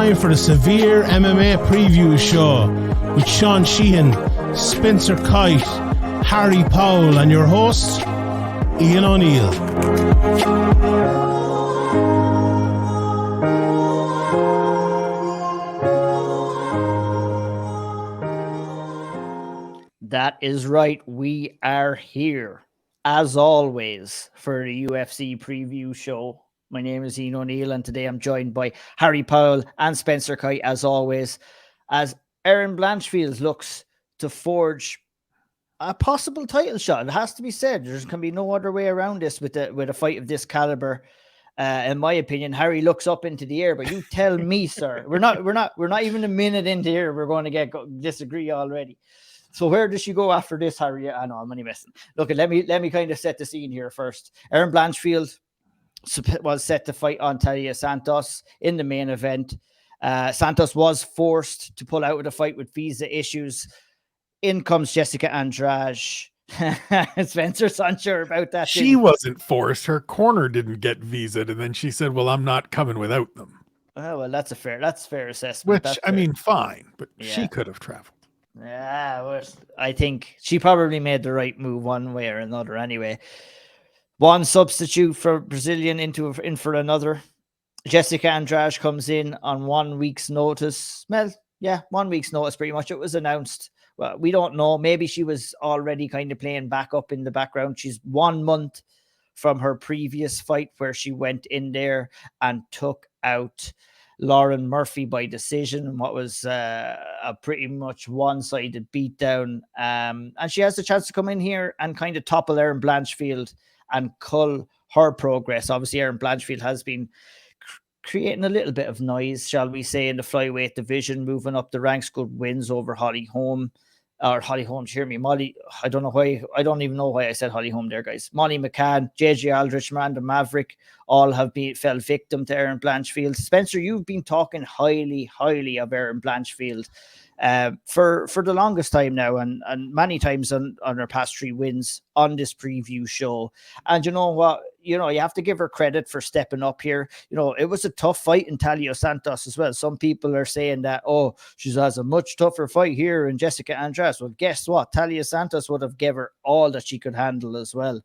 time for the Severe MMA preview show with Sean Sheehan, Spencer Kite, Harry Powell, and your host, Ian O'Neill. That is right. We are here, as always, for the UFC preview show. My name is Ian O'Neill, and today I'm joined by Harry Powell and Spencer Kite, as always, as Erin Blanchfield looks to forge a possible title shot. It has to be said. There can be no other way around this with a fight of this caliber. In my opinion, Harry looks up into the air, but you tell me, sir. We're not even a minute into here. We're going to disagree already. So where does she go after this, Harry? I know I'm only messing. Look, let me kind of set the scene here first. Erin Blanchfield was set to fight on Talia Santos in the main event. Santos was forced to pull out of the fight with visa issues. In comes Jessica Andrade. Spencer's unsure about that. She wasn't forced. Her corner didn't get visaed, and then she said, "Well, I'm not coming without them." Oh, well, that's fair assessment. Which, I mean, fine, but she could have traveled. Yeah, well, I think she probably made the right move one way or another anyway. One substitute for Brazilian in for another. Jessica Andrade comes in on 1 week's notice. Well, yeah, 1 week's notice pretty much. It was announced. Well, we don't know. Maybe she was already kind of playing back up in the background. She's 1 month from her previous fight where she went in there and took out Lauren Murphy by decision, what was a pretty much one-sided beatdown. And she has the chance to come in here and kind of topple Erin Blanchfield and cull her progress. Obviously, Erin Blanchfield has been creating a little bit of noise, shall we say, in the flyweight division, moving up the ranks, good wins over Molly Holm, hear me, Molly, I don't even know why I said Holly Holm there, guys. Molly McCann, JJ Aldrich, Miranda Maverick, all fell victim to Erin Blanchfield. Spencer, you've been talking highly of Erin Blanchfield for the longest time now, and many times on her past 3 wins on this preview show. And you know what? You have to give her credit for stepping up here. It was a tough fight in Talia Santos as well. Some people are saying that, she has a much tougher fight here in Jessica Andrade. Well, guess what? Talia Santos would have given her all that she could handle as well.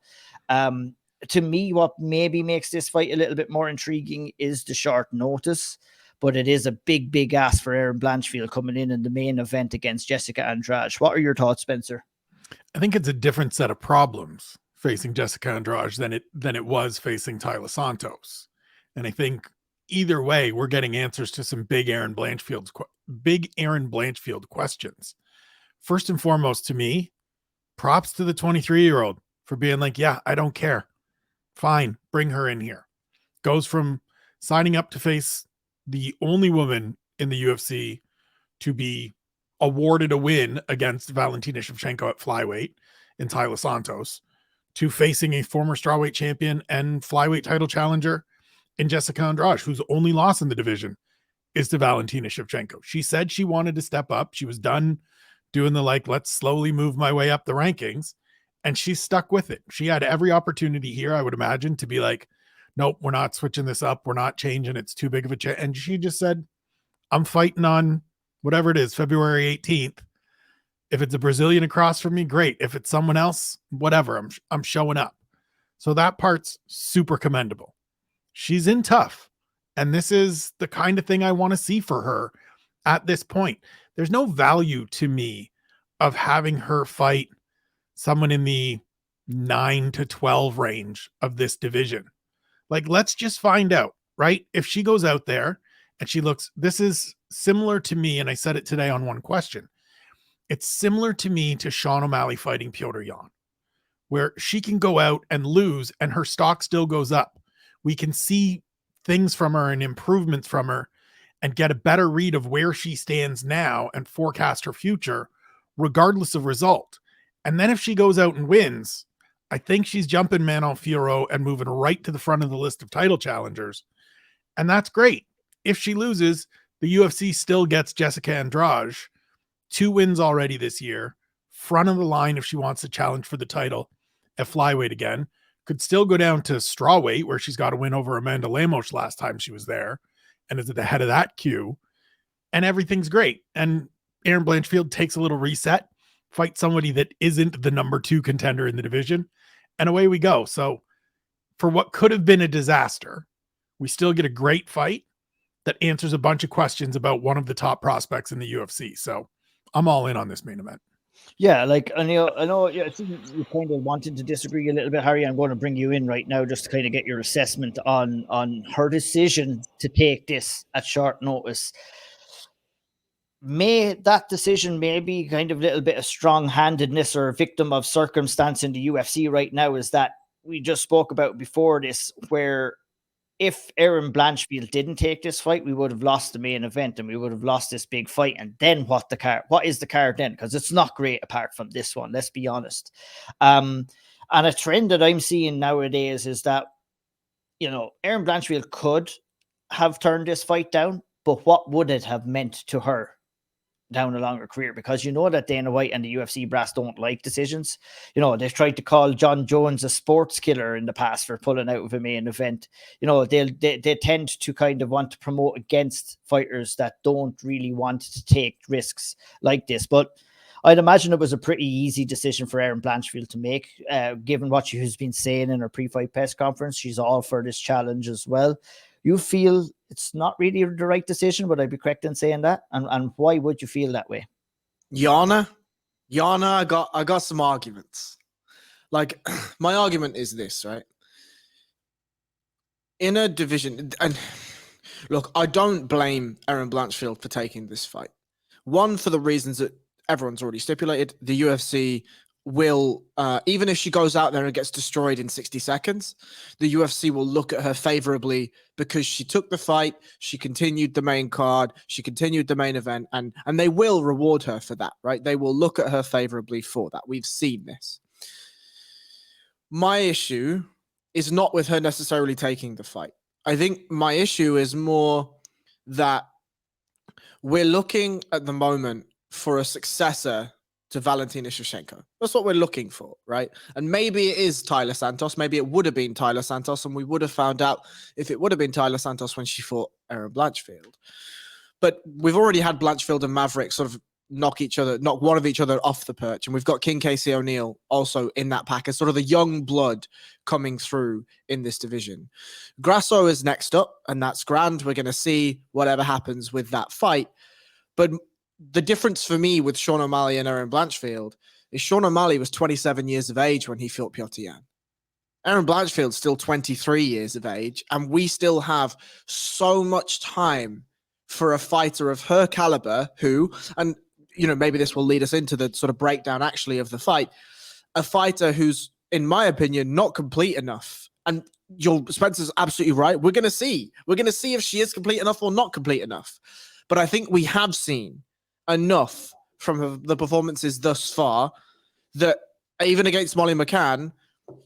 To me, what maybe makes this fight a little bit more intriguing is the short notice. But it is a big ask for Erin Blanchfield coming in the main event against Jessica Andrade. What are your thoughts, Spencer? I think it's a different set of problems facing Jessica Andrade than it was facing Talia Santos. And I think either way, we're getting answers to some big Erin Blanchfield questions. First and foremost, to me, props to the 23-year-old for being like, yeah, I don't care. Fine, bring her in here. Goes from signing up to face the only woman in the UFC to be awarded a win against Valentina Shevchenko at flyweight in Taila Santos to facing a former strawweight champion and flyweight title challenger in Jessica Andrade, whose only loss in the division is to Valentina Shevchenko. She said she wanted to step up. She was done doing let's slowly move my way up the rankings, and she stuck with it. She had every opportunity here, I would imagine, to be like, nope, we're not switching this up. We're not changing. It's too big of a change. And she just said, I'm fighting on whatever it is, February 18th. If it's a Brazilian across from me, great. If it's someone else, whatever, I'm showing up. So that part's super commendable. She's in tough. And this is the kind of thing I want to see for her at this point. There's no value to me of having her fight someone in the 9 to 12 range of this division. Let's just find out, right? If she goes out there and this is similar to me, and I said it today on One Question. It's similar to me to Sean O'Malley fighting Petr Yan, where she can go out and lose and her stock still goes up. We can see things from her and improvements from her and get a better read of where she stands now and forecast her future regardless of result. And then if she goes out and wins, I think she's jumping Manon Fiorot and moving right to the front of the list of title challengers. And that's great. If she loses, the UFC still gets Jessica Andrade, 2 wins already this year, front of the line if she wants to challenge for the title at flyweight again. Could still go down to strawweight, where she's got a win over Amanda Lemos last time she was there and is at the head of that queue. and everything's great. And Erin Blanchfield takes a little reset, fights somebody that isn't the number 2 contender in the division, and away we go. So for what could have been a disaster, we still get a great fight that answers a bunch of questions about one of the top prospects in the UFC. So I'm all in on this main event. Yeah, like I know. Yeah, I think you kind of wanted to disagree a little bit, Harry. I'm going to bring you in right now just to kind of get your assessment on her decision to take this at short notice. May that decision maybe kind of a little bit of strong-handedness or a victim of circumstance in the UFC right now is that we just spoke about before this, where if Erin Blanchfield didn't take this fight, we would have lost the main event and we would have lost this big fight. And then what is the card then? Because it's not great apart from this one, let's be honest. And a trend that I'm seeing nowadays is that, Erin Blanchfield could have turned this fight down, but what would it have meant to her down a longer career? Because that Dana White and the UFC brass don't like decisions. They've tried to call John Jones a sports killer in the past for pulling out of a main event. They tend to kind of want to promote against fighters that don't really want to take risks like this. But I'd imagine it was a pretty easy decision for Erin Blanchfield to make, given what she has been saying in her pre-fight press conference. She's all for this challenge as well. You feel it's not really the right decision, would I be correct in saying that? And why would you feel that way? Yana, I got some arguments. Like, my argument is this, right? In a division, and look, I don't blame Erin Blanchfield for taking this fight. One, for the reasons that everyone's already stipulated. The UFC will, even if she goes out there and gets destroyed in 60 seconds, the UFC will look at her favorably because she took the fight, she continued the main card, she continued the main event, and they will reward her for that, right? They will look at her favorably for that. We've seen this. My issue is not with her necessarily taking the fight. I think my issue is more that we're looking at the moment for a successor to Valentina Shevchenko. That's what we're looking for, right? And maybe it is Tyler Santos. Maybe it would have been Tyler Santos, and we would have found out if it would have been Tyler Santos when she fought Erin Blanchfield. But we've already had Blanchfield and Maverick sort of knock one of each other off the perch. And we've got King Casey O'Neill also in that pack as sort of the young blood coming through in this division. Grasso is next up, and that's grand. We're going to see whatever happens with that fight. But the difference for me with Sean O'Malley and Erin Blanchfield is Sean O'Malley was 27 years of age when he fought Piotr Jan. Erin Blanchfield's still 23 years of age, and we still have so much time for a fighter of her caliber who, and maybe this will lead us into the sort of breakdown actually of the fight, a fighter who's, in my opinion, not complete enough. And Spencer's absolutely right. We're going to see if she is complete enough or not complete enough. But I think we have seen enough from the performances thus far that even against Molly McCann,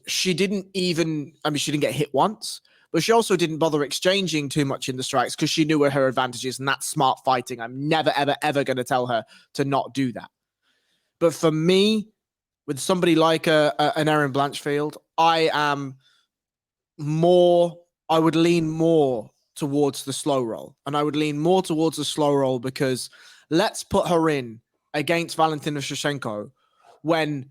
she didn't get hit once, but she also didn't bother exchanging too much in the strikes because she knew where her advantage is, and that's smart fighting. I'm never, ever, ever going to tell her to not do that. But for me, with somebody like an Erin Blanchfield, I would lean more towards the slow roll. And I would lean more towards the slow roll because let's put her in against Valentina Shevchenko when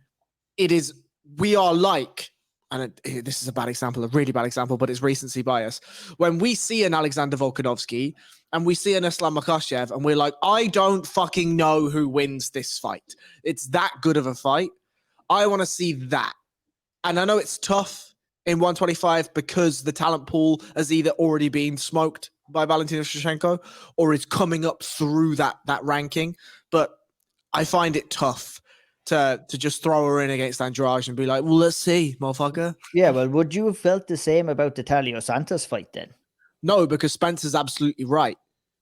we are like, and this is a bad example, a really bad example, but it's recency bias. When we see an Alexander Volkanovski and we see an Islam Makhachev and we're like, I don't fucking know who wins this fight. It's that good of a fight. I want to see that. And I know it's tough in 125 because the talent pool has either already been smoked by Valentina Shevchenko or is coming up through that ranking. But I find it tough to just throw her in against Andrade and be like, well, let's see, motherfucker. Yeah, well, would you have felt the same about the Talia Santos fight then? No, because Spencer's absolutely right.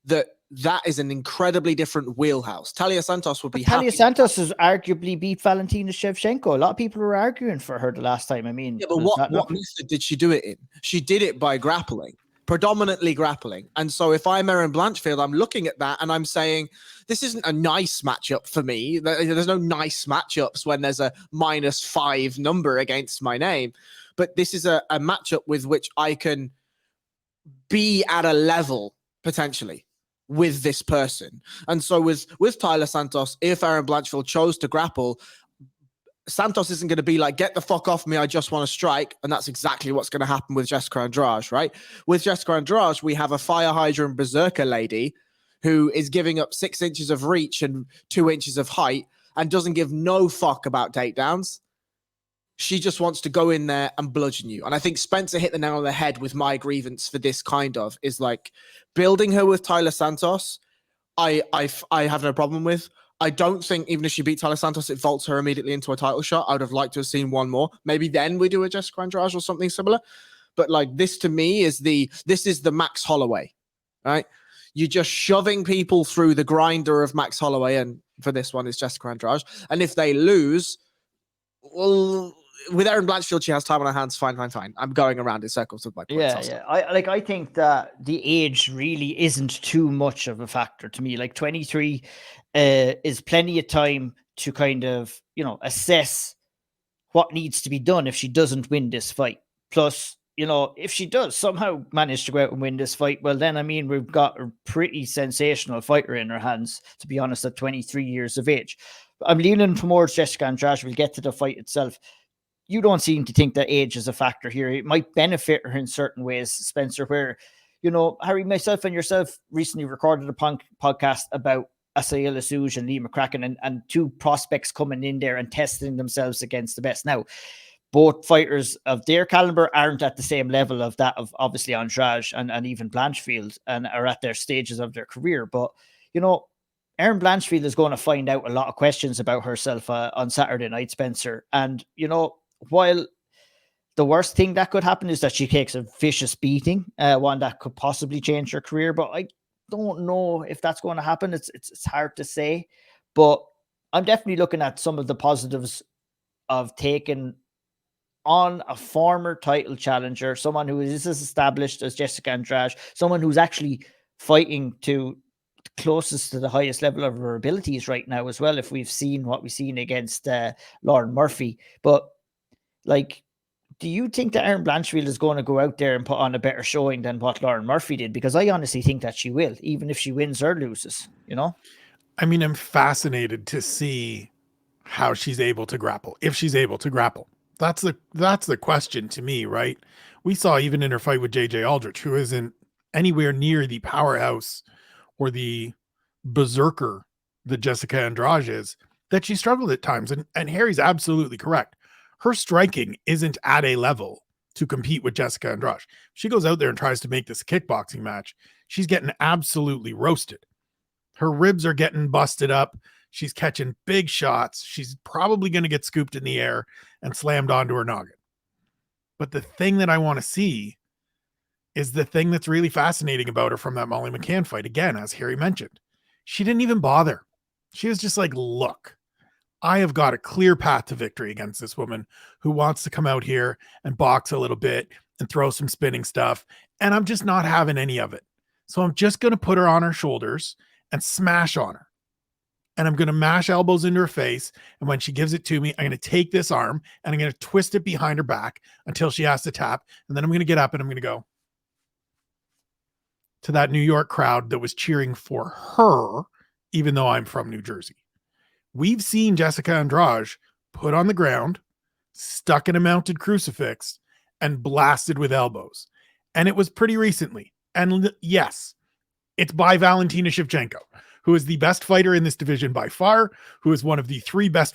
That is an incredibly different wheelhouse. Talia Santos would be happy. Talia Santos has arguably beat Valentina Shevchenko. A lot of people were arguing for her the last time. I mean, yeah, but what method did she do it in? She did it by grappling, predominantly grappling. And so if I'm Erin Blanchfield, I'm looking at that and I'm saying, this isn't a nice matchup for me. There's no nice matchups when there's a -5 number against my name. But this is a matchup with which I can be at a level, potentially, with this person. And so with Tyler Santos, if Erin Blanchfield chose to grapple, Santos isn't going to be like, get the fuck off me, I just want to strike. And that's exactly what's going to happen with Jessica Andrade, right? With Jessica Andrade, we have a fire hydrant berserker lady who is giving up 6 inches of reach and 2 inches of height and doesn't give no fuck about takedowns. She just wants to go in there and bludgeon you. And I think Spencer hit the nail on the head with my grievance for this kind of is like building her with Tyler Santos. I have no problem with. I don't think even if she beat Tyler Santos, it vaults her immediately into a title shot. I would have liked to have seen one more. Maybe then we do a Jessica Andrade or something similar. But like this to me is the Max Holloway, right? You're just shoving people through the grinder of Max Holloway, and for this one is Jessica Andrade. And if they lose, well, with Erin Blanchfield, she has time on her hands. Fine. I'm going around in circles with my points. Yeah. I think that the age really isn't too much of a factor to me. Like 23 is plenty of time to kind of, assess what needs to be done if she doesn't win this fight. Plus, if she does somehow manage to go out and win this fight, well, then, we've got a pretty sensational fighter in her hands, to be honest, at 23 years of age. I'm leaning towards Jessica Andrade. We'll get to the fight itself. You don't seem to think that age is a factor here. It might benefit her in certain ways, Spencer, where, Harry, myself and yourself recently recorded a podcast about Asael Asuj and Lee McCracken and two prospects coming in there and testing themselves against the best. Now, both fighters of their caliber aren't at the same level of that of obviously Andrade and even Blanchfield and are at their stages of their career. But, Erin Blanchfield is going to find out a lot of questions about herself on Saturday night, Spencer. And, while the worst thing that could happen is that she takes a vicious beating, one that could possibly change her career, but I don't know if that's going to happen. It's hard to say, but I'm definitely looking at some of the positives of taking on a former title challenger, someone who is as established as Jessica Andrade, someone who's actually fighting to closest to the highest level of her abilities right now as well, if we've seen what we've seen against Lauren Murphy. But like, do you think that Erin Blanchfield is going to go out there and put on a better showing than what Lauren Murphy did? Because I honestly think that she will, even if she wins or loses, I'm fascinated to see how she's able to grapple, if she's able to grapple. That's the question to me, right? We saw even in her fight with JJ Aldrich, who isn't anywhere near the powerhouse or the berserker that Jessica Andrade is, that she struggled at times. And Harry's absolutely correct. Her striking isn't at a level to compete with Jessica Andrade. She goes out there and tries to make this a kickboxing match. She's getting absolutely roasted. Her ribs are getting busted up. She's catching big shots. She's probably going to get scooped in the air and slammed onto her noggin. But the thing that I want to see is the thing that's really fascinating about her from that Molly McCann fight. Again, as Harry mentioned, she didn't even bother. She was just like, look, I have got a clear path to victory against this woman who wants to come out here and box a little bit and throw some spinning stuff. And I'm just not having any of it. So I'm just going to put her on her shoulders and smash on her. And I'm going to mash elbows into her face. And when she gives it to me, I'm going to take this arm and I'm going to twist it behind her back until she has to tap. And then I'm going to get up and I'm going to go to that New York crowd that was cheering for her, even though I'm from New Jersey. We've seen Jessica Andrade put on the ground, stuck in a mounted crucifix, and blasted with elbows. And it was pretty recently. And yes, it's by Valentina Shevchenko, who is the best fighter in this division by far, who is one of the 3 best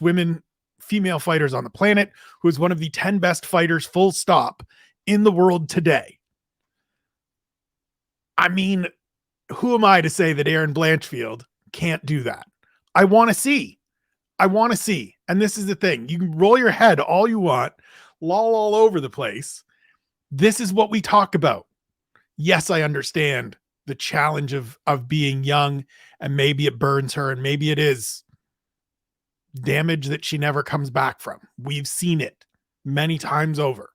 female fighters on the planet, who is one of the 10 best fighters, full stop, in the world today. Who am I to say that Erin Blanchfield can't do that? I want to see. And this is the thing. You can roll your head all you want, loll all over the place. This is what we talk about. Yes, I understand the challenge of being young, and maybe it burns her, and maybe it is damage that she never comes back from. We've seen it many times over.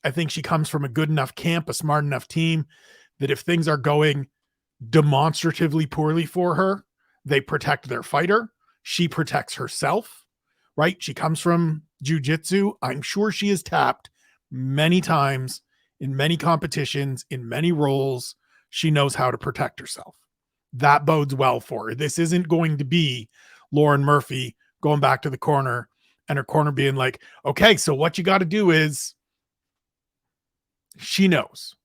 I think she comes from a good enough camp, a smart enough team, that if things are going demonstratively poorly for her, they protect their fighter. She protects herself, right? She comes from jiu-jitsu. I'm sure she is tapped many times in many competitions, in many roles. She knows how to protect herself. that bodes well for her. This isn't going to be Lauren Murphy going back to the corner and her corner being like, okay, so what you got to do is, she knows,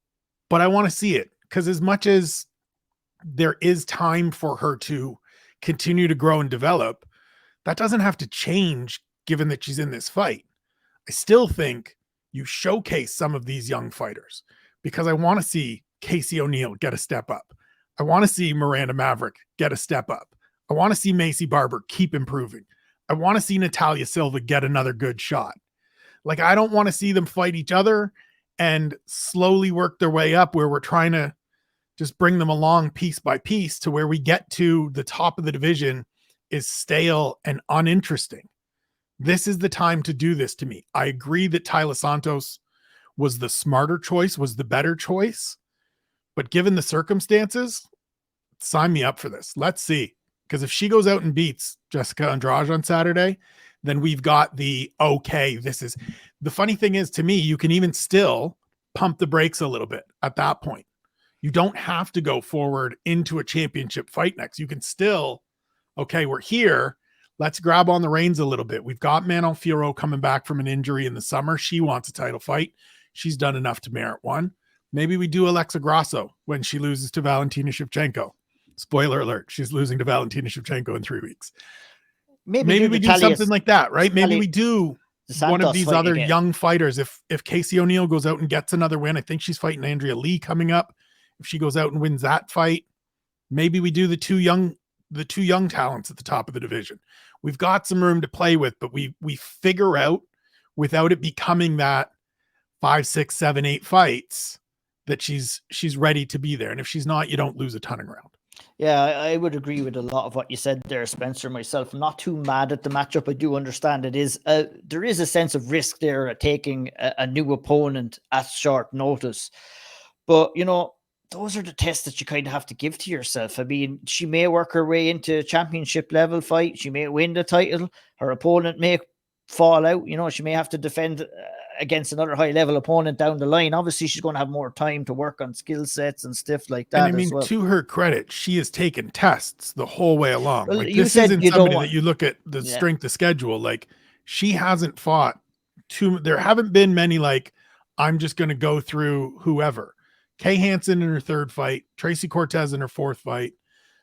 but I want to see it, because as much as there is time for her to continue to grow and develop, that doesn't have to change given that she's in this fight. I still think you showcase some of these young fighters, because I want to see Casey O'Neill get a step up. I want to see Miranda Maverick get a step up. I want to see Macy Barber keep improving. I want to see Natalia Silva get another good shot. Like, I don't want to see them fight each other and slowly work their way up where we're trying to just bring them along piece by piece to where we get to the top of the division is stale and uninteresting. This is the time to do this to me. I agree that Tyler Santos was the smarter choice, was the better choice, but given the circumstances, sign me up for this. Let's see. Because if she goes out and beats Jessica Andrade on Saturday, then we've got the, okay, this is, the funny thing is, to me, you can even still pump the brakes a little bit at that point. You don't have to go forward into a championship fight next. You can still, okay, we're here. Let's grab on the reins a little bit. We've got Manon Fiorot coming back from an injury in the summer. She wants a title fight. She's done enough to merit one. Maybe we do Alexa Grasso when she loses to Valentina Shevchenko. Spoiler alert, she's losing to Valentina Shevchenko in 3 weeks. Maybe we do something like that, right? Maybe we do one of these other young fighters. If Casey O'Neill goes out and gets another win, I think she's fighting Andrea Lee coming up. If she goes out and wins that fight, maybe we do the two young talents at the top of the division. We've got some room to play with, but we figure out, without it becoming that 5, 6, 7, 8 fights, that she's ready to be there. And if she's not, you don't lose a ton of ground. Yeah, I would agree with a lot of what you said there, Spencer. Myself, I'm not too mad at the matchup. I do understand there is a sense of risk there at taking a new opponent at short notice. But, you know, those are the tests that you kind of have to give to yourself. I mean, she may work her way into a championship level fight. She may win the title. Her opponent may fall out. You know, she may have to defend against another high level opponent down the line. Obviously, she's going to have more time to work on skill sets and stuff like that. And I mean, to her credit, she has taken tests the whole way along. Well, like, this isn't somebody that you look at the strength of schedule. Like, she hasn't fought there haven't been many, like, I'm just going to go through whoever. Kay Hansen in her 3rd fight, Tracy Cortez in her 4th fight,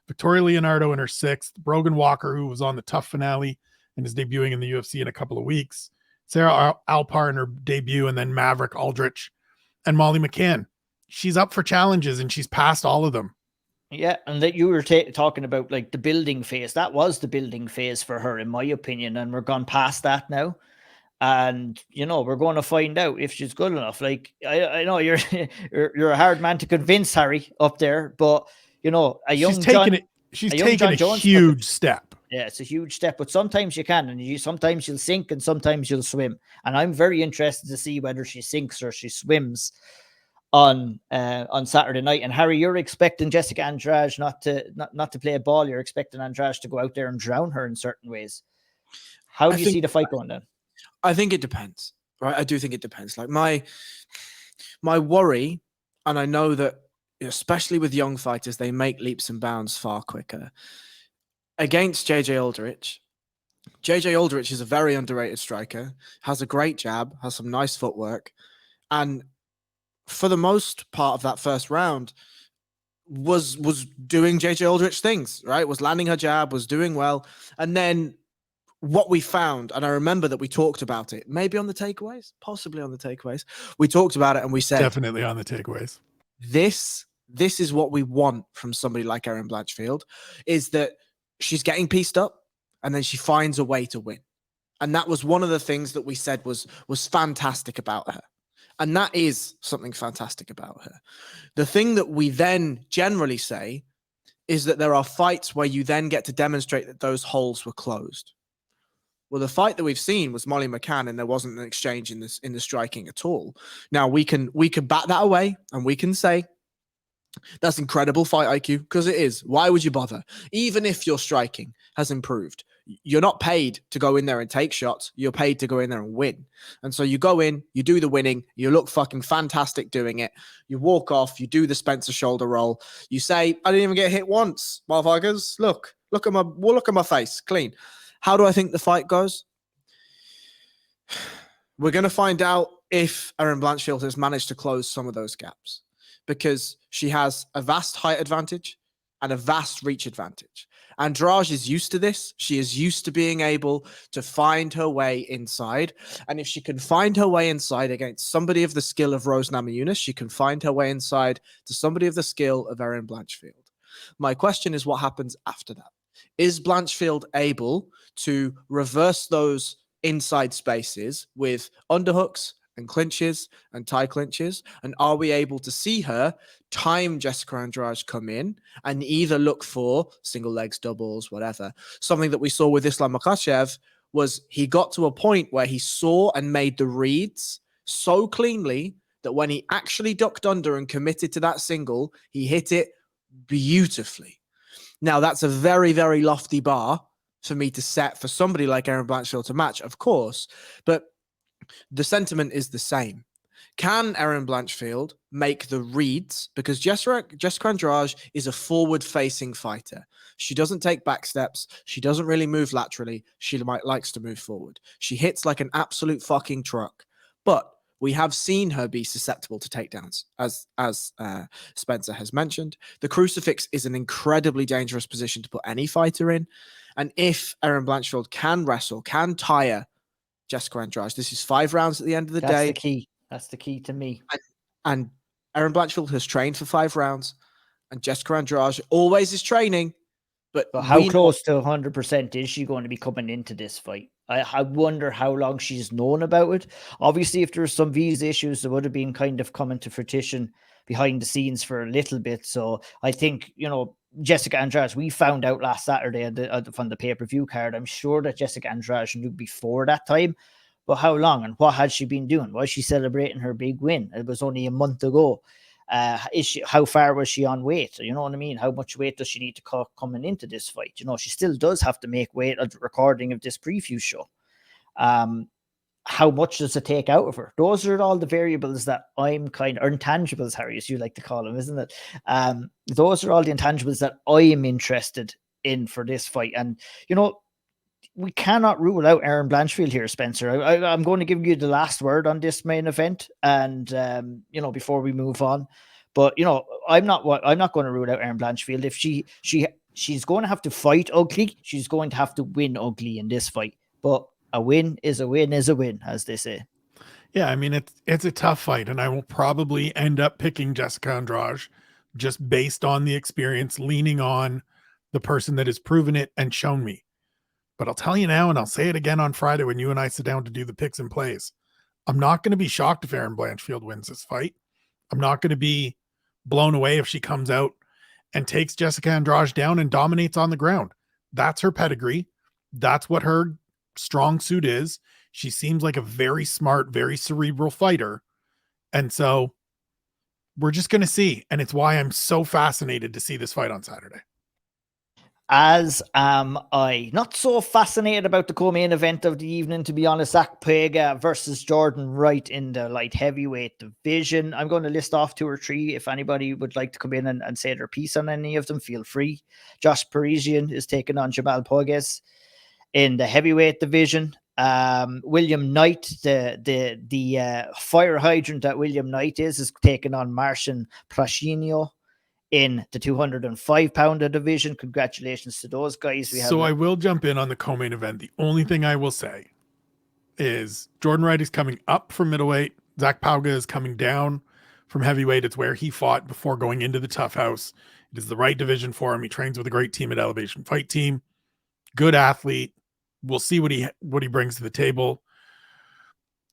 Victoria Leonardo in her 6th, Brogan Walker, who was on the tough finale and is debuting in the UFC in a couple of weeks, Sarah Alpar in her debut, and then Maverick Aldrich and Molly McCann. She's up for challenges and she's passed all of them. Yeah, and that you were talking about, like, the building phase. That was the building phase for her, in my opinion, and we're gone past that now. And, you know, we're going to find out if she's good enough. Like, I know you're a hard man to convince, Harry, up there, but, you know, she's taken a huge step. Yeah, it's a huge step, but sometimes you can, and sometimes you'll sink and sometimes you'll swim. And I'm very interested to see whether she sinks or she swims on Saturday night. And Harry, you're expecting Jessica Andrade not to play a ball. You're expecting Andrade to go out there and drown her in certain ways. How do you see the fight going then? I think it depends, right? I do think it depends. Like, my worry, and I know that, especially with young fighters, they make leaps and bounds far quicker. Against JJ Aldrich. JJ Aldrich is a very underrated striker, has a great jab, has some nice footwork, and for the most part of that first round was doing JJ Aldrich things, right? Was landing her jab, was doing well. And then what we found, and I remember that we talked about it, maybe on the takeaways, possibly on the takeaways. We talked about it and we said, definitely on the takeaways. This is what we want from somebody like Erin Blanchfield, is that she's getting pieced up and then she finds a way to win. And that was one of the things that we said was fantastic about her. And that is something fantastic about her. The thing that we then generally say is that there are fights where you then get to demonstrate that those holes were closed. Well, the fight that we've seen was Molly McCann, and there wasn't an exchange in the striking at all. Now we can bat that away, and we can say That's incredible fight IQ, because it is. Why would you bother? Even if your striking has improved, you're not paid to go in there and take shots. You're paid to go in there and win. And so you go in, you do the winning, you look fucking fantastic doing it. You walk off, you do the Spencer shoulder roll. You say, I didn't even get hit once, motherfuckers. Look at my face, clean. How do I think the fight goes? We're going to find out if Erin Blanchfield has managed to close some of those gaps, because she has a vast height advantage and a vast reach advantage. Andrade is used to this. She is used to being able to find her way inside. And if she can find her way inside against somebody of the skill of Rose Namajunas, she can find her way inside to somebody of the skill of Erin Blanchfield. My question is, what happens after that? Is Blanchfield able to reverse those inside spaces with underhooks and clinches and tie clinches? And are we able to see her time Jessica Andrade come in and either look for single legs, doubles, whatever? Something that we saw with Islam Makhachev was he got to a point where he saw and made the reads so cleanly that when he actually ducked under and committed to that single, he hit it beautifully. Now, that's a very, very lofty bar for me to set for somebody like Erin Blanchfield to match, of course, but the sentiment is the same. Can Erin Blanchfield make the reads? Because Jessica Andrade is a forward-facing fighter. She doesn't take back steps. She doesn't really move laterally. She likes to move forward. She hits like an absolute fucking truck. But we have seen her be susceptible to takedowns, as Spencer has mentioned. The crucifix is an incredibly dangerous position to put any fighter in. And if Erin Blanchfield can wrestle, can tire Jessica Andrade, this is 5 rounds at the end of the day. That's the key. That's the key to me. And Erin Blanchfield has trained for 5 rounds, and Jessica Andrade always is training. But how close to 100% is she going to be coming into this fight? I wonder how long she's known about it. Obviously, if there's some visa issues, there would have been kind of coming to fruition behind the scenes for a little bit. So I think, Jessica Andrade, we found out last Saturday from the pay-per-view card. I'm sure that Jessica Andrade knew before that time. But how long and what had she been doing? Was she celebrating her big win? It was only a month ago. How far was she on weight? You know what I mean? How much weight does she need to cut coming into this fight? She still does have to make weight at the recording of this preview show. How much does it take out of her? Those are all the variables that I'm or intangibles, Harry, as you like to call them, isn't it? Those are all the intangibles that I am interested in for this fight. And, we cannot rule out Erin Blanchfield here, Spencer. I'm going to give you the last word on this main event, and before we move on. But I'm not going to rule out Erin Blanchfield. If she's going to have to fight ugly, she's going to have to win ugly in this fight. But a win is a win is a win, as they say. Yeah, I mean it's a tough fight, and I will probably end up picking Jessica Andrade just based on the experience, leaning on the person that has proven it and shown me. But I'll tell you now, and I'll say it again on Friday when you and I sit down to do the picks and plays. I'm not going to be shocked if Erin Blanchfield wins this fight. I'm not going to be blown away if she comes out and takes Jessica Andrade down and dominates on the ground. That's her pedigree. That's what her strong suit is. She seems like a very smart, very cerebral fighter. And so we're just going to see. And it's why I'm so fascinated to see this fight on Saturday. As am I. Not so fascinated about the co-main event of the evening, to be honest. Zach Pega versus Jordan Wright in the light heavyweight division. I'm going to list off 2 or 3. If anybody would like to come in and say their piece on any of them, feel free. Josh Parisian is taking on Jamal Pogues in the heavyweight division. William Knight, the fire hydrant that William Knight is taking on Marcin Prashinio in the 205-pounder division. Congratulations to those guys. I will jump in on the co-main event. The only thing I will say is Jordan Wright is coming up from middleweight. Zach Pauga is coming down from heavyweight. It's where he fought before going into the Tough House. It is the right division for him. He trains with a great team at Elevation Fight Team. Good athlete. We'll see what he brings to the table.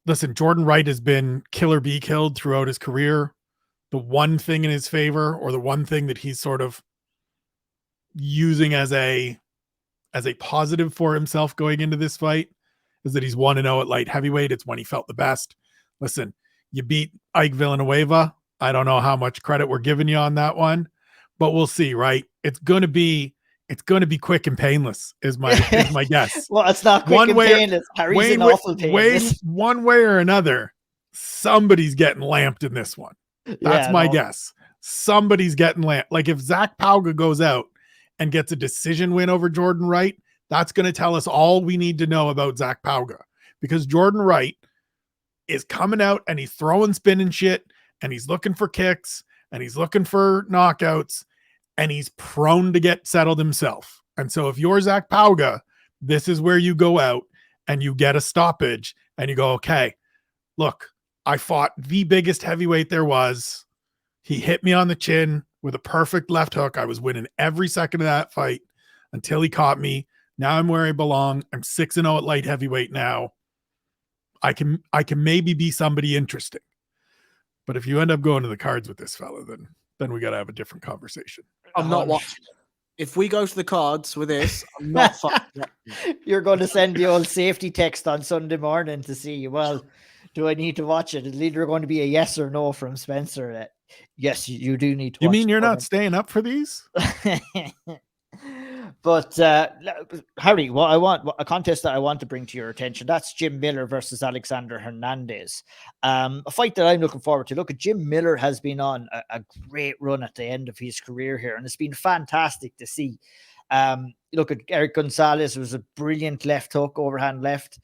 Listen, Jordan Wright has been kill or be killed throughout his career. The one thing in his favor, or the one thing that he's sort of using as a positive for himself going into this fight, is that he's 1-0 at light heavyweight. It's when he felt the best. Listen, you beat Ike Villanueva I don't know how much credit we're giving you on that one, but we'll see, right? It's going to be quick and painless is my guess. Well, it's not quick and painless. Harry's in awful pain. One way or another, somebody's getting lamped in this one. That's my guess. Somebody's getting lamped. Like if Zach Pauga goes out and gets a decision win over Jordan Wright, that's going to tell us all we need to know about Zach Pauga, because Jordan Wright is coming out and he's throwing spinning shit and he's looking for kicks and he's looking for knockouts and he's prone to get settled himself. And so if you're Zach Pauga, this is where you go out and you get a stoppage and you go, okay, look, I fought the biggest heavyweight there was. He hit me on the chin with a perfect left hook. I was winning every second of that fight until he caught me. Now I'm where I belong. I'm 6-0 at light heavyweight now. I can maybe be somebody interesting. But if you end up going to the cards with this fella, then we got to have a different conversation. I'm not watching. If we go to the cards with this, I'm not fucking. You're going to send the old safety text on Sunday morning to see, well, do I need to watch it? It's either going to be a yes or no from Spencer. Yes, you do need to watch it. You mean you're not staying up for these? But Harry, a contest that I want to bring to your attention, that's Jim Miller versus Alexander Hernandez. A fight that I'm looking forward to. Look, Jim Miller has been on a great run at the end of his career here, and it's been fantastic to see. Look at Eric Gonzalez. It was a brilliant left hook, overhand left.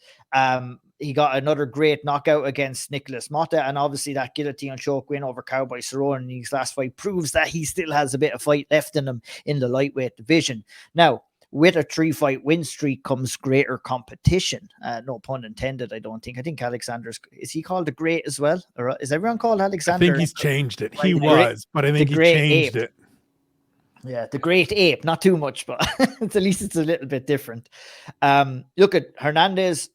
He got another great knockout against Nicholas Motta, and obviously that guillotine choke win over Cowboy Cerrone in his last fight proves that he still has a bit of fight left in him in the lightweight division. Now, with a 3-fight win streak comes greater competition. No pun intended, I don't think. I think Alexander's, is he called the Great as well? Or is everyone called Alexander? I think he's changed it. He was, but I think he changed it. Yeah, the Great Ape. Not too much, but at least it's a little bit different. Look at Hernandez.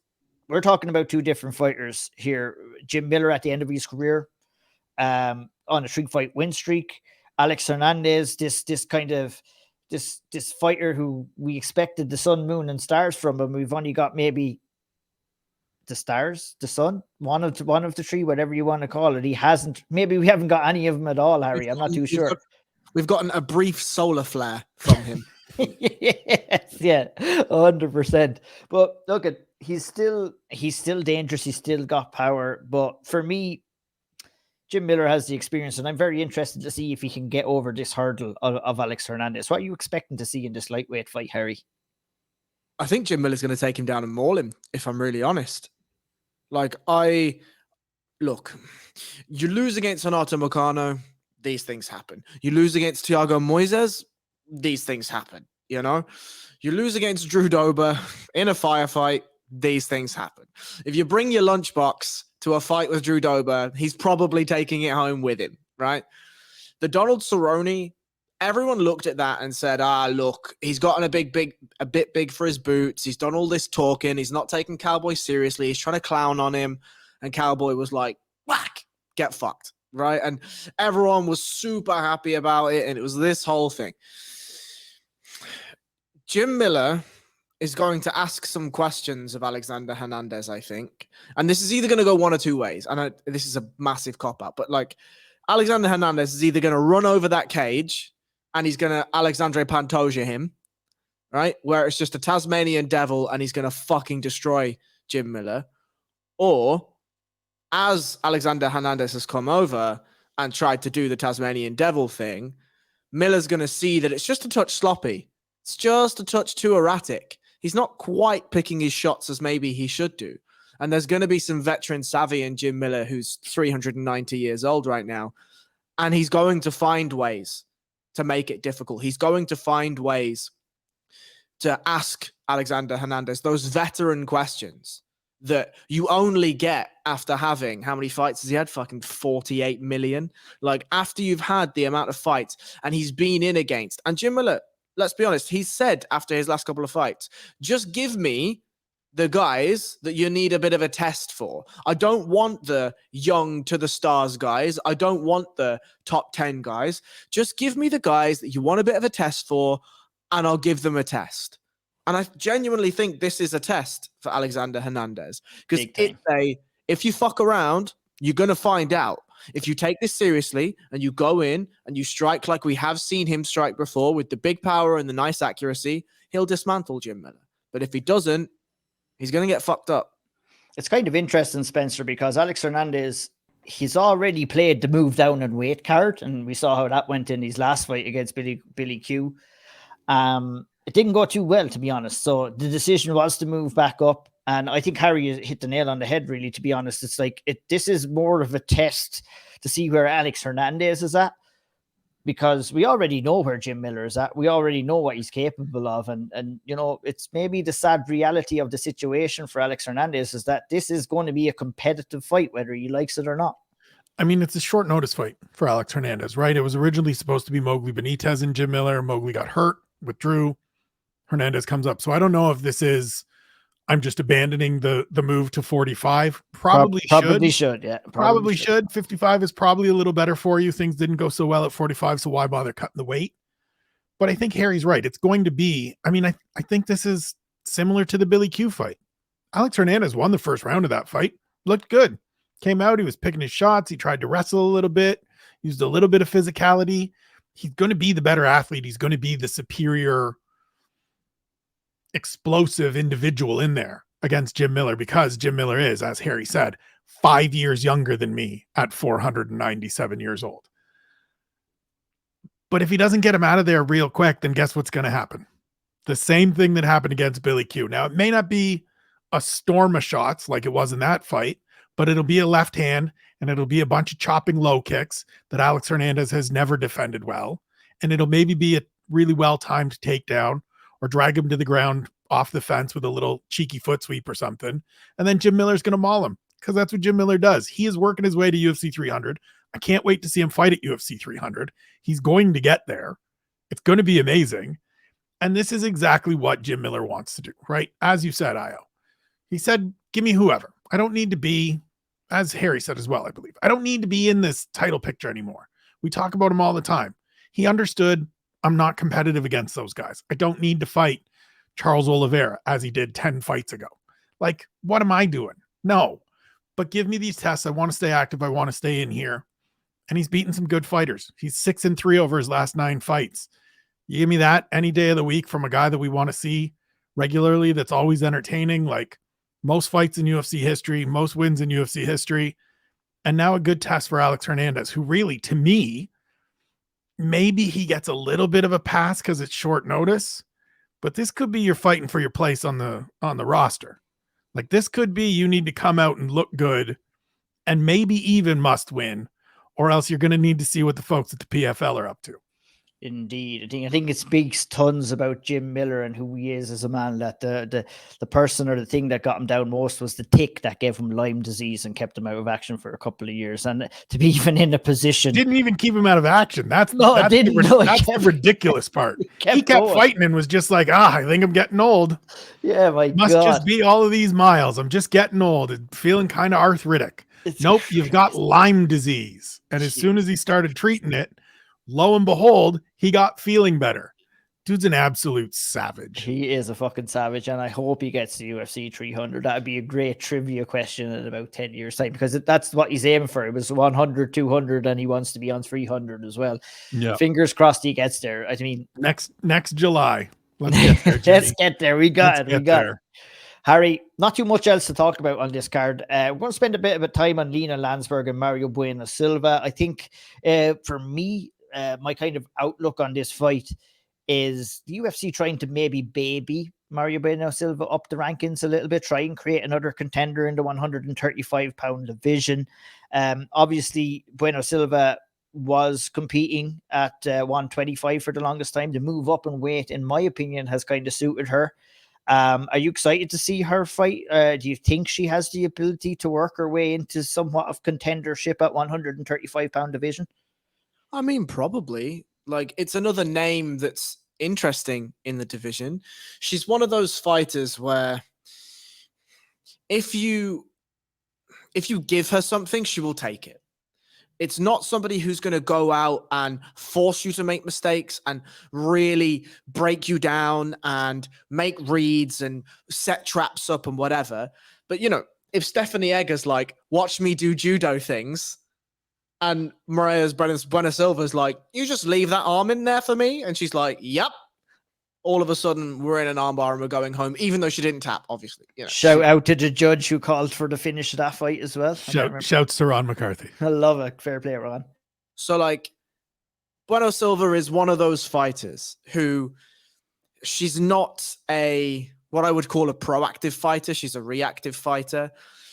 We're talking about two different fighters here. Jim Miller at the end of his career on a 3-fight win streak. Alex Hernandez, this fighter who we expected the sun, moon, and stars from, and we've only got maybe the stars, the sun, one of the three, whatever you want to call it. He hasn't. Maybe we haven't got any of them at all, Harry. I'm not too sure. We've gotten a brief solar flare from him. Yes, yeah, 100%. But look at. He's still dangerous. He's still got power. But for me, Jim Miller has the experience, and I'm very interested to see if he can get over this hurdle of Alex Hernandez. What are you expecting to see in this lightweight fight, Harry? I think Jim Miller's going to take him down and maul him, if I'm really honest. Like, look, you lose against Renato Moicano, these things happen. You lose against Thiago Moises, these things happen, you know? You lose against Drew Dober in a firefight, these things happen. If you bring your lunchbox to a fight with Drew Dober, he's probably taking it home with him, right? The Donald Cerrone, everyone looked at that and said, look, he's gotten a bit big for his boots. He's done all this talking. He's not taking Cowboy seriously. He's trying to clown on him. And Cowboy was like, whack, get fucked, right? And everyone was super happy about it. And it was this whole thing. Jim Miller is going to ask some questions of Alexander Hernandez, I think. And this is either going to go one or two ways. And this is a massive cop-out. But, like, Alexander Hernandez is either going to run over that cage and he's going to Alexandre Pantoja him, right? Where it's just a Tasmanian devil and he's going to fucking destroy Jim Miller. Or, as Alexander Hernandez has come over and tried to do the Tasmanian devil thing, Miller's going to see that it's just a touch sloppy. It's just a touch too erratic. He's not quite picking his shots as maybe he should do. And there's going to be some veteran savvy in Jim Miller, who's 390 years old right now. And he's going to find ways to make it difficult. He's going to find ways to ask Alexander Hernandez those veteran questions that you only get after having, how many fights has he had? Fucking 48 million. Like, after you've had the amount of fights and he's been in against. And Jim Miller, let's be honest, he said after his last couple of fights, just give me the guys that you need a bit of a test for. I don't want the young to the stars guys. I don't want the top 10 guys. Just give me the guys that you want a bit of a test for, and I'll give them a test. And I genuinely think this is a test for Alexander Hernandez. Because if you fuck around, you're going to find out. If you take this seriously and you go in and you strike like we have seen him strike before with the big power and the nice accuracy, he'll dismantle Jim Miller. But if he doesn't, he's going to get fucked up. It's kind of interesting, Spencer, because Alex Hernandez, he's already played the move down in weight card, and we saw how that went in his last fight against Billy Q. It didn't go too well, to be honest. So the decision was to move back up. And I think Harry hit the nail on the head, really, to be honest. It's like, this is more of a test to see where Alex Hernandez is at, because we already know where Jim Miller is at. We already know what he's capable of. And you know, it's maybe the sad reality of the situation for Alex Hernandez is that this is going to be a competitive fight, whether he likes it or not. I mean, it's a short notice fight for Alex Hernandez, right? It was originally supposed to be Mowgli Benitez and Jim Miller. Mowgli got hurt, withdrew. Hernandez comes up. So I don't know if this is, I'm just abandoning the move to 45. Probably should. Yeah. Probably should. 55 is probably a little better for you. Things didn't go so well at 45, so why bother cutting the weight? But I think Harry's right. It's going to be, I mean, I think this is similar to the Billy Q fight. Alex Hernandez won the first round of that fight. Looked good. Came out, he was picking his shots. He tried to wrestle a little bit, used a little bit of physicality. He's going to be the better athlete. He's going to be the superior explosive individual in there against Jim Miller, because Jim Miller is, as Harry said, 5 years younger than me at 497 years old. But if he doesn't get him out of there real quick, then guess what's going to happen? The same thing that happened against Billy Q. Now, it may not be a storm of shots like it was in that fight, but it'll be a left hand and it'll be a bunch of chopping low kicks that Alex Hernandez has never defended well. And it'll maybe be a really well-timed takedown or drag him to the ground off the fence with a little cheeky foot sweep or something. And then Jim Miller's going to maul him, because that's what Jim Miller does. He is working his way to UFC 300. I can't wait to see him fight at UFC 300. He's going to get there. It's going to be amazing. And this is exactly what Jim Miller wants to do, right? As you said, Io. He said, give me whoever. I don't need to be, as Harry said as well, I believe, I don't need to be in this title picture anymore. We talk about him all the time. He understood, I'm not competitive against those guys. I don't need to fight Charles Oliveira as he did 10 fights ago. Like, what am I doing? No, but give me these tests. I want to stay active. I want to stay in here. And he's beaten some good fighters. He's 6-3 over his last 9 fights. You give me that any day of the week from a guy that we want to see regularly, that's always entertaining, like most fights in UFC history, most wins in UFC history. And now a good test for Alex Hernandez, who really, to me, maybe he gets a little bit of a pass because it's short notice, but this could be you're fighting for your place on the roster. Like, this could be you need to come out and look good and maybe even must win, or else you're going to need to see what the folks at the PFL are up to. Indeed. I think it speaks tons about Jim Miller and who he is as a man, that the person or the thing that got him down most was the tick that gave him Lyme disease and kept him out of action for a couple of years. And to be even in a position... Didn't even keep him out of action. That's the ridiculous part. He kept fighting and was just like, I think I'm getting old. Yeah, my God. Must just be all of these miles. I'm just getting old and feeling kind of arthritic. Nope, you've got Lyme disease. And as soon as he started treating it, lo and behold, he got feeling better. Dude's an absolute savage. He is a fucking savage, and I hope he gets to UFC 300. That would be a great trivia question in about 10 years' time, because that's what he's aiming for. It was 100, 200, and he wants to be on 300 as well. Yeah. Fingers crossed he gets there. I mean, next July. Let's get there, let's get there. We got it. Harry, not too much else to talk about on this card. We're going to spend a bit of time on Lina Landsberg and Mario Bueno Silva. I think for me, my kind of outlook on this fight is the UFC trying to maybe baby Mario Bueno Silva up the rankings a little bit, try and create another contender in the 135-pound division. Obviously, Bueno Silva was competing at 125 for the longest time. The move up in weight, in my opinion, has kind of suited her. Are you excited to see her fight? Do you think she has the ability to work her way into somewhat of contendership at 135-pound division? I mean, probably. Like, it's another name that's interesting in the division. She's one of those fighters where if you give her something, she will take it. It's not somebody who's going to go out and force you to make mistakes and really break you down and make reads and set traps up and whatever. But, you know, if Stephanie Egger's like, watch me do judo things, And Maria's Buena Silva's like, you just leave that arm in there for me? And she's like, yep. All of a sudden, we're in an armbar and we're going home, even though she didn't tap, obviously. You know, Shout out to the judge who called for the finish of that fight as well. Shouts to Ron McCarthy. I love it. Fair play, Ron. So, like, Bueno Silva is one of those fighters who she's not what I would call a proactive fighter. She's a reactive fighter.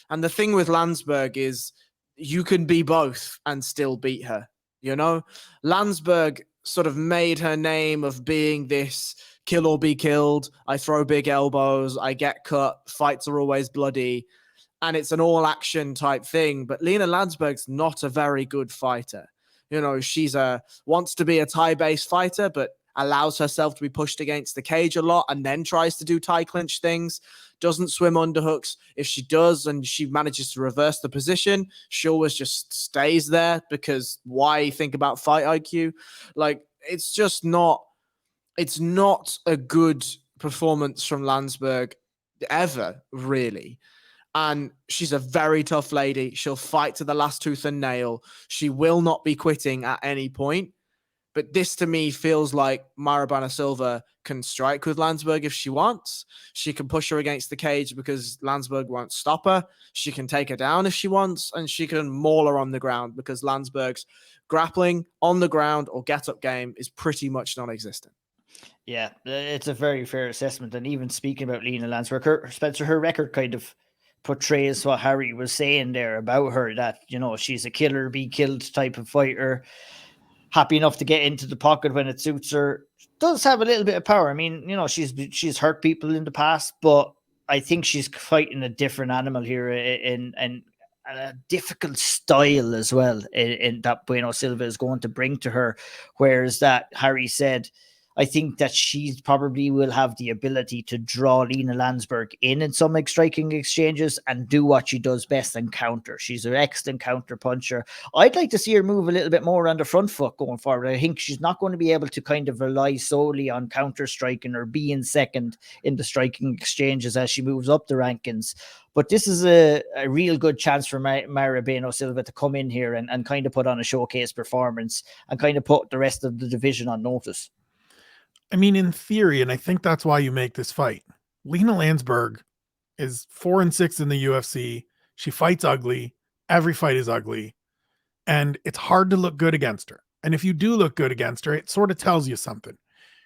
And the thing with Landsberg is you can be both and still beat her. You know, Landsberg sort of made her name of being this kill or be killed. I throw big elbows. I get cut. Fights are always bloody. And it's an all action type thing. But Lena Landsberg's not a very good fighter. You know, she's wants to be a Thai-based fighter, but allows herself to be pushed against the cage a lot and then tries to do Thai clinch things, doesn't swim underhooks. If she does and she manages to reverse the position, she always just stays there because why think about fight IQ? Like, it's just not a good performance from Landsberg ever, really. And she's a very tough lady. She'll fight to the last tooth and nail. She will not be quitting at any point. But this to me feels like Maribana Silva can strike with Landsberg if she wants. She can push her against the cage because Landsberg won't stop her. She can take her down if she wants, and she can maul her on the ground because Landsberg's grappling on the ground or get-up game is pretty much non-existent. Yeah, it's a very fair assessment. And even speaking about Lena Landsberg, Spencer, her record kind of portrays what Harry was saying there about her, that, you know, she's a killer, be killed type of fighter. Happy enough to get into the pocket when it suits her. Does have a little bit of power. I mean, you know, she's hurt people in the past, but I think she's fighting a different animal here in a difficult style as well in that Bueno Silva is going to bring to her. Whereas that Harry said, I think that she probably will have the ability to draw Lena Landsberg in some striking exchanges and do what she does best and counter. She's an excellent counter puncher. I'd like to see her move a little bit more on the front foot going forward. I think she's not going to be able to kind of rely solely on counter striking or being second in the striking exchanges as she moves up the rankings. But this is a real good chance for Maribana Silva to come in here and kind of put on a showcase performance and kind of put the rest of the division on notice. I mean, in theory, and I think that's why you make this fight. Lena Landsberg is 4-6 in the UFC. She fights ugly. Every fight is ugly. And it's hard to look good against her. And if you do look good against her, it sort of tells you something.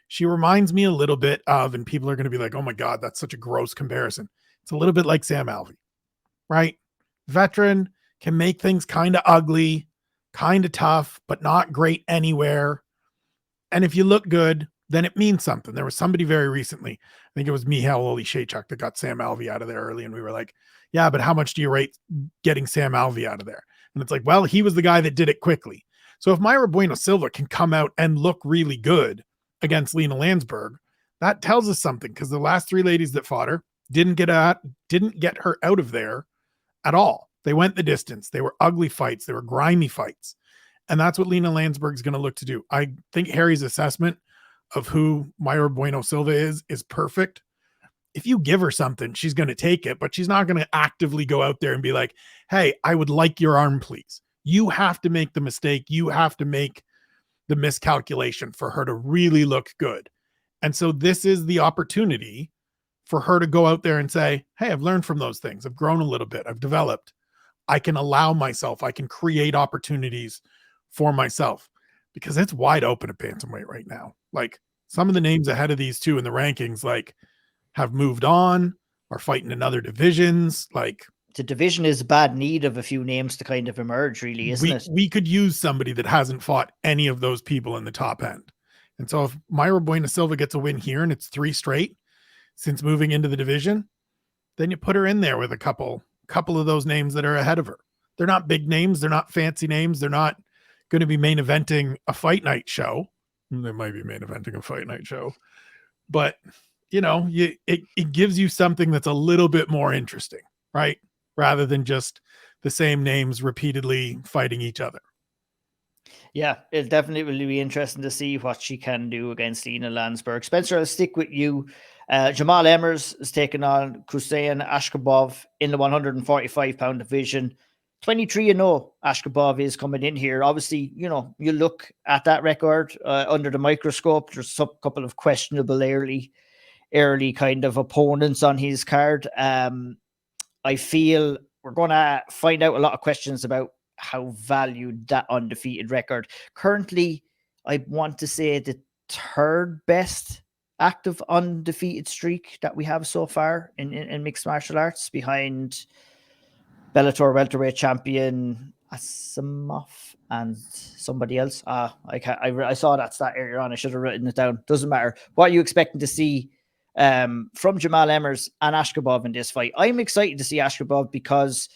She reminds me a little bit of, and people are going to be like, oh my God, that's such a gross comparison. It's a little bit like Sam Alvey, right? Veteran, can make things kind of ugly, kind of tough, but not great anywhere. And if you look good, then it means something. There was somebody very recently, I think it was Michal Olszewczuk, that got Sam Alvey out of there early. And we were like, yeah, but how much do you rate getting Sam Alvey out of there? And it's like, well, he was the guy that did it quickly. So if Mayra Bueno Silva can come out and look really good against Lena Landsberg, that tells us something, because the last three ladies that fought her didn't get her out of there at all. They went the distance. They were ugly fights. They were grimy fights. And that's what Lena Landsberg is going to look to do. I think Harry's assessment of who Mayra Bueno Silva is perfect. If you give her something, she's going to take it, but she's not going to actively go out there and be like, hey, I would like your arm, please. You have to make the mistake. You have to make the miscalculation for her to really look good. And so this is the opportunity for her to go out there and say, hey, I've learned from those things. I've grown a little bit. I've developed. I can allow myself. I can create opportunities for myself, because it's wide open at bantamweight right now. Like, some of the names ahead of these two in the rankings, like, have moved on, are fighting in other divisions. Like, the division is bad need of a few names to kind of emerge, really, isn't it? We could use somebody that hasn't fought any of those people in the top end. And so if Mayra Bueno Silva gets a win here, and it's 3 straight since moving into the division, then you put her in there with a couple of those names that are ahead of her. They're not big names. They're not fancy names. They're not going to be main eventing a fight night show. They might be main eventing a fight night show, but you know, it gives you something that's a little bit more interesting, right? Rather than just the same names repeatedly fighting each other. Yeah, it definitely will be interesting to see what she can do against Lena Landsberg. Spencer, I'll stick with you. Jamal Emmers is taking on Hussein Ashkabov in the 145-pound division. 23-0 Ashkabov is coming in here. Obviously, you know, you look at that record under the microscope. There's a couple of questionable early kind of opponents on his card. I feel we're going to find out a lot of questions about how valued that undefeated record. Currently, I want to say the third best active undefeated streak that we have so far in mixed martial arts, behind Bellator welterweight champion Asimov and somebody else. I saw that stat earlier on. I should have written it down. Doesn't matter. What are you expecting to see from Jamal Emmers and Ashkabov in this fight? I'm excited to see Ashkabov because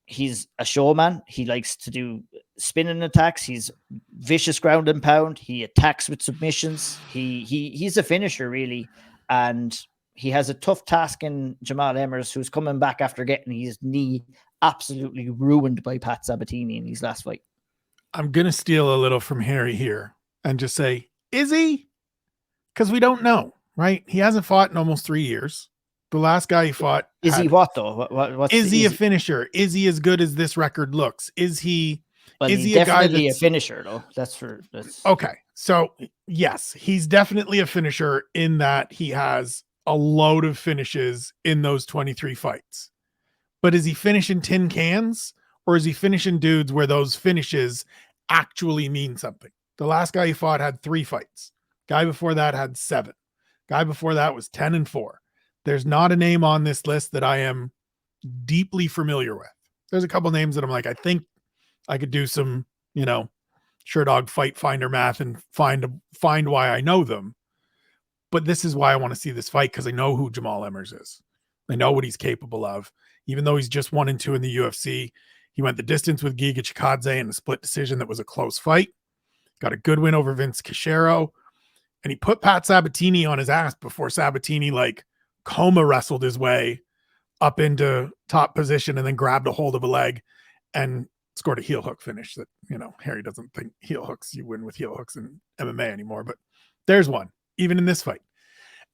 he's a showman. He likes to do spinning attacks. He's vicious ground and pound. He attacks with submissions. He's a finisher, really. And he has a tough task in Jamal Emmers, who's coming back after getting his knee absolutely ruined by Pat Sabatini in his last fight. I'm going to steal a little from Harry here and just say, is he? Because we don't know, right? He hasn't fought in almost 3 years. The last guy he fought. Is he what though? Is he a finisher? Is he as good as this record looks? Is he? Well, is he's he a guy definitely that's a finisher though? That's okay. So yes, he's definitely a finisher in that he has a load of finishes in those 23 fights. But is he finishing tin cans, or is he finishing dudes where those finishes actually mean something? The last guy he fought had 3 fights. Guy before that had 7. Guy before that was 10-4. There's not a name on this list that I am deeply familiar with. There's a couple names that I'm like, I think I could do some, Sherdog Fight Finder math and find why I know them. But this is why I want to see this fight, because I know who Jamal Emmers is. I know what he's capable of. Even though he's just 1-2 in the UFC, he went the distance with Giga Chikadze in a split decision that was a close fight. Got a good win over Vince Cachero. And he put Pat Sabatini on his ass before Sabatini coma wrestled his way up into top position and then grabbed a hold of a leg and scored a heel hook finish that, Harry doesn't think heel hooks, you win with heel hooks in MMA anymore, but there's one, even in this fight.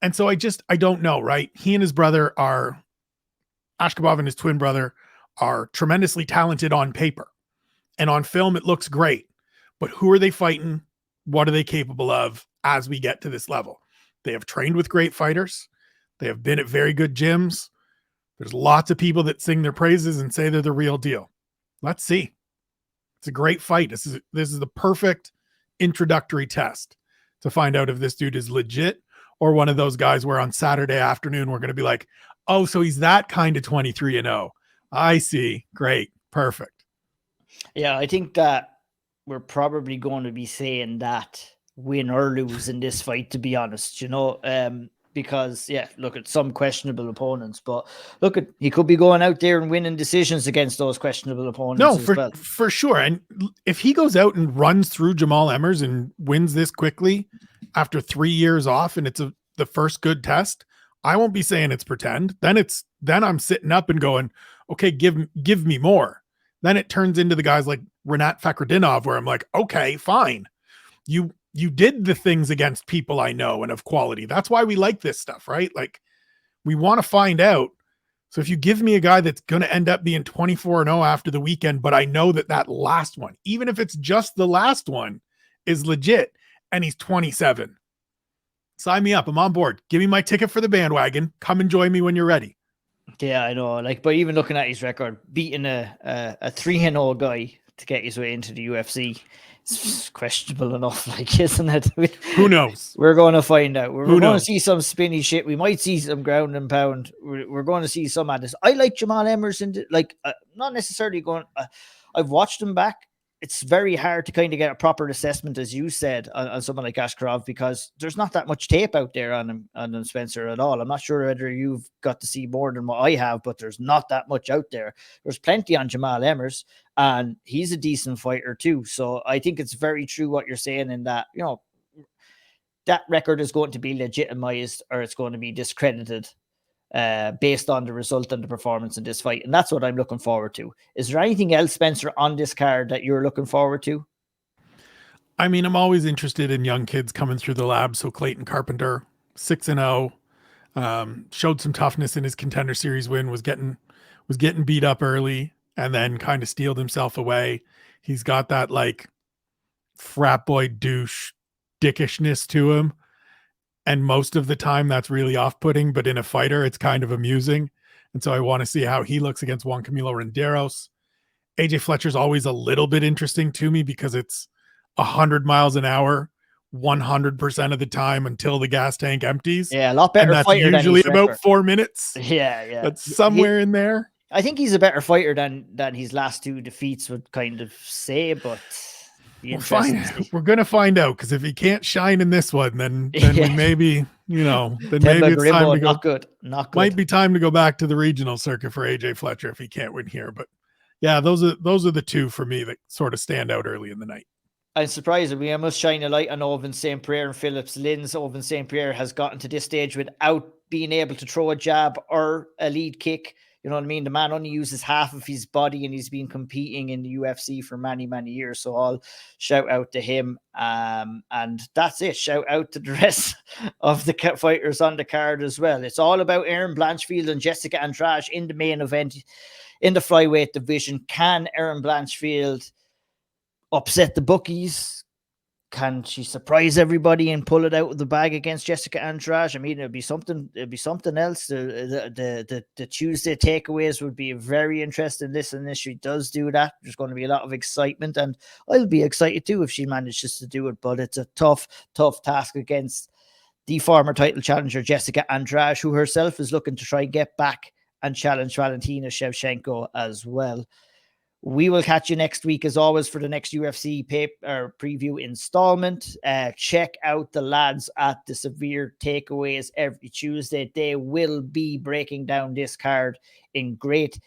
And so I don't know, right? He and his brother Ashkabov and his twin brother are tremendously talented on paper, and on film, it looks great, but who are they fighting? What are they capable of as we get to this level? They have trained with great fighters. They have been at very good gyms. There's lots of people that sing their praises and say they're the real deal. Let's see. It's a great fight. This is the perfect introductory test to find out if this dude is legit or one of those guys where on Saturday afternoon, we're going to be like, oh, so he's that kind of 23-0. I see. Great. Perfect. Yeah, I think that we're probably going to be saying that win or lose in this fight, to be honest, because look at some questionable opponents, but he could be going out there and winning decisions against those questionable opponents. No, for sure. And if he goes out and runs through Jamal Emmers and wins this quickly after 3 years off, and it's the first good test, I won't be saying it's pretend. Then I'm sitting up and going, okay, give me more. Then it turns into the guys like Renat Fakhretdinov, where I'm like, okay, fine. You did the things against people I know and of quality. That's why we like this stuff, right? We want to find out. So if you give me a guy that's going to end up being 24-0 after the weekend, but I know that last one, even if it's just the last one, is legit, and he's 27, sign me up. I'm on board. Give me my ticket for the bandwagon. Come and join me when you're ready. Yeah, I know. But even looking at his record, beating a 3-0 guy to get his way into the UFC, it's questionable enough, isn't it? Who knows? We're going to find out. We're going to see some spinny shit. We might see some ground and pound. We're going to see some of this. I like Jamal Emmers, not necessarily going. I've watched him back. It's very hard to kind of get a proper assessment, as you said, on someone like Ashkabov, because there's not that much tape out there on him, Spencer, at all. I'm not sure whether you've got to see more than what I have, but there's not that much out there. There's plenty on Jamal Emmers, and he's a decent fighter too. So I think it's very true what you're saying in that, that record is going to be legitimized or it's going to be discredited based on the result and the performance in this fight. And that's what I'm looking forward to. Is there anything else, Spencer, on this card that you're looking forward to? I mean, I'm always interested in young kids coming through the lab. So Clayton Carpenter, 6-0, showed some toughness in his Contender Series win, was getting beat up early. and then kind of steeled himself away. He's got that like frat boy douche dickishness to him. And most of the time that's really off-putting, but in a fighter, it's kind of amusing. And so I want to see how he looks against Juan Camilo Renderos. AJ Fletcher's always a little bit interesting to me because it's 100 miles an hour 100% of the time until the gas tank empties. Yeah, a lot better and that's fighter usually than about 4 minutes. Yeah. That's somewhere in there. I think he's a better fighter than his last 2 defeats would kind of say, but we're gonna find out, because if he can't shine in this one, then we maybe, then maybe it's time to go. Not good. Might be time to go back to the regional circuit for AJ Fletcher if he can't win here. But yeah, those are the 2 for me that sort of stand out early in the night. I'm surprised we must shine a light on Owen St. Pierre and Phillips Linz. Owen St. Pierre has gotten to this stage without being able to throw a jab or a lead kick. You know what I mean? The man only uses half of his body, and he's been competing in the UFC for many, many years. So I'll shout out to him. And that's it. Shout out to the rest of the fighters on the card as well. It's all about Erin Blanchfield and Jessica Andrade in the main event in the flyweight division. Can Erin Blanchfield upset the bookies? Can she surprise everybody and pull it out of the bag against Jessica Andrade? I mean, it'd be something else. The Tuesday takeaways would be very interesting. Listen, if she does do that, there's going to be a lot of excitement, and I'll be excited too if she manages to do it. But it's a tough task against the former title challenger Jessica Andrade, who herself is looking to try and get back and challenge Valentina Shevchenko as well. We will catch you next week, as always, for the next UFC preview installment. Check out the lads at the Severe Takeaways every Tuesday. They will be breaking down this card in great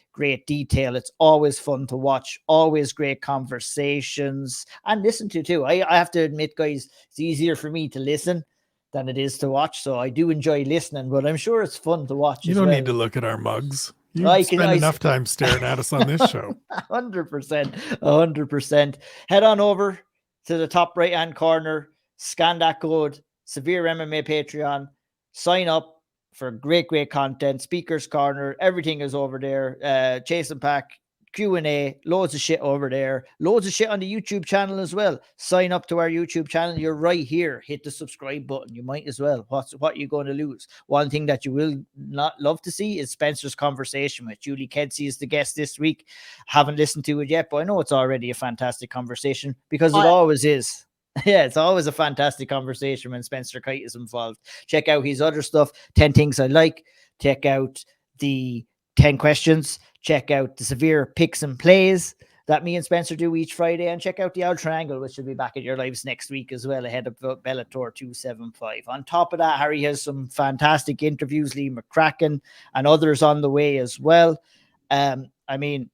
detail. It's always fun to watch, always great conversations and listen to too. I have to admit, guys, it's easier for me to listen than it is to watch. So I do enjoy listening, but I'm sure it's fun to watch. You don't need to look at our mugs. You spend enough time staring at us on this show. 100%. Head on over to the top right-hand corner, scan that code, SevereMMA Patreon, sign up for great content, Speaker's Corner, everything is over there. Chase and Pack, Q&A, loads of shit over there. Loads of shit on the YouTube channel as well. Sign up to our YouTube channel. You're right here. Hit the subscribe button. You might as well. What are you going to lose? One thing that you will not love to see is Spencer's conversation with Julie Kedsey is the guest this week. Haven't listened to it yet, but I know it's already a fantastic conversation, because it always is. Yeah, it's always a fantastic conversation when Spencer Kite is involved. Check out his other stuff, 10 Things I Like. Check out the 10 Questions. Check out the Severe Picks and Plays that me and Spencer do each Friday. And check out the Owl Triangle, which will be back at your lives next week as well, ahead of Bellator 275. On top of that, Harry has some fantastic interviews, Lee McCracken and others on the way as well. I mean,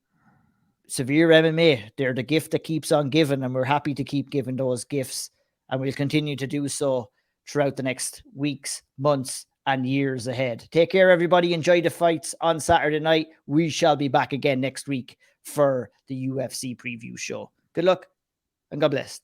Severe MMA, they're the gift that keeps on giving, and we're happy to keep giving those gifts, and we'll continue to do so throughout the next weeks, months, and years ahead. Take care, everybody. Enjoy the fights on Saturday night. We shall be back again next week for the UFC preview show. Good luck and God bless.